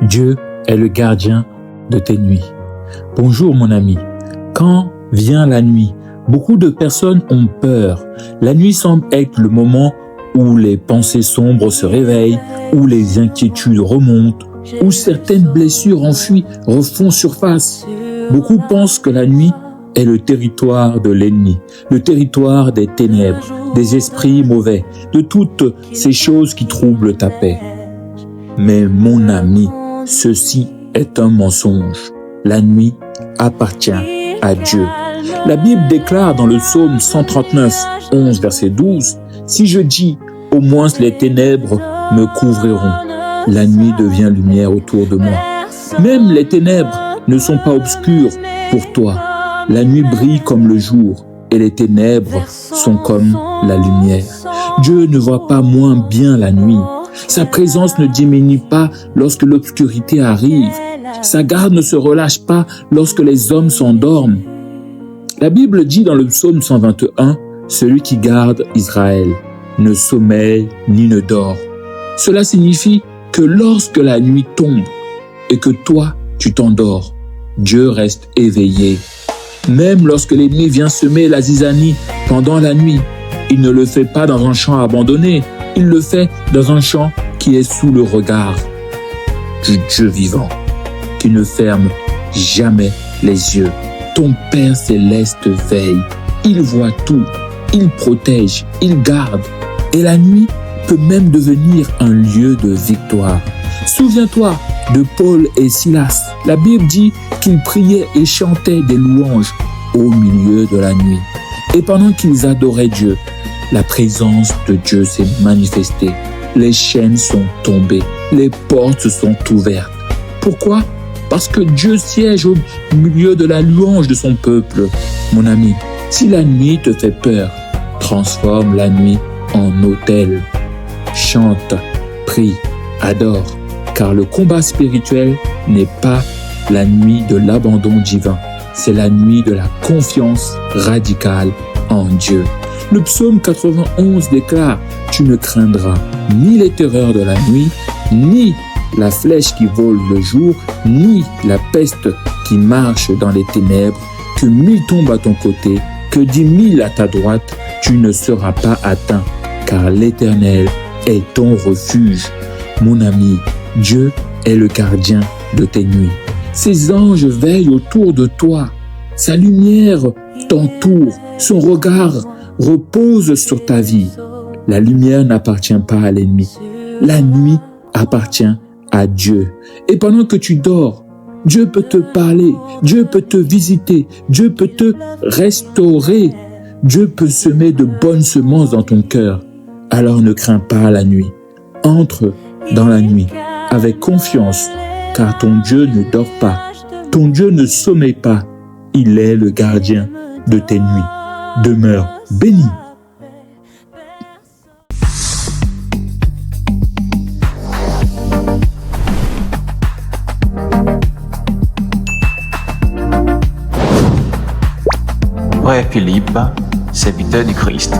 Dieu est le gardien de tes nuits. Bonjour mon ami. Quand vient la nuit, beaucoup de personnes ont peur. La nuit semble être le moment où les pensées sombres se réveillent, où les inquiétudes remontent, où certaines blessures enfuies refont surface. Beaucoup pensent que la nuit est le territoire de l'ennemi, le territoire des ténèbres, des esprits mauvais, de toutes ces choses qui troublent ta paix. Mais mon ami, ceci est un mensonge. La nuit appartient à Dieu. La Bible déclare dans le psaume 139, 11, verset 12, « Si je dis, au moins les ténèbres me couvriront, la nuit devient lumière autour de moi. Même les ténèbres ne sont pas obscures pour toi. La nuit brille comme le jour et les ténèbres sont comme la lumière. Dieu ne voit pas moins bien la nuit. Sa présence ne diminue pas lorsque l'obscurité arrive. Sa garde ne se relâche pas lorsque les hommes s'endorment. La Bible dit dans le psaume 121, « Celui qui garde Israël ne sommeille ni ne dort. » Cela signifie que lorsque la nuit tombe et que toi, tu t'endors, Dieu reste éveillé. Même lorsque l'ennemi vient semer la zizanie pendant la nuit, il ne le fait pas dans un champ abandonné, il le fait dans un champ qui est sous le regard du Dieu vivant, qui ne ferme jamais les yeux. Ton Père céleste veille, il voit tout, il protège, il garde. Et la nuit peut même devenir un lieu de victoire. Souviens-toi de Paul et Silas. La Bible dit qu'ils priaient et chantaient des louanges au milieu de la nuit. Et pendant qu'ils adoraient Dieu, la présence de Dieu s'est manifestée. Les chaînes sont tombées, les portes se sont ouvertes. Pourquoi? Parce que Dieu siège au milieu de la louange de son peuple. Mon ami, si la nuit te fait peur, transforme la nuit en autel. Chante, prie, adore, car le combat spirituel n'est pas la nuit de l'abandon divin, c'est la nuit de la confiance radicale en Dieu. Le psaume 91 déclare « Tu ne craindras ni les terreurs de la nuit, ni la flèche qui vole le jour, ni la peste qui marche dans les ténèbres, que 1000 tombent à ton côté, que 10 000 à ta droite, tu ne seras pas atteint, car l'Éternel est ton refuge. » Mon ami, Dieu est le gardien de tes nuits. Ses anges veillent autour de toi. Sa lumière t'entoure. Son regard repose sur ta vie. La lumière n'appartient pas à l'ennemi. La nuit appartient à Dieu. Et pendant que tu dors, Dieu peut te parler, Dieu peut te visiter, Dieu peut te restaurer, Dieu peut semer de bonnes semences dans ton cœur. Alors ne crains pas la nuit. Entre dans la nuit avec confiance, car ton Dieu ne dort pas, ton Dieu ne sommeille pas, il est le gardien de tes nuits. Demeure béni. Frère Philippe, serviteur du Christ.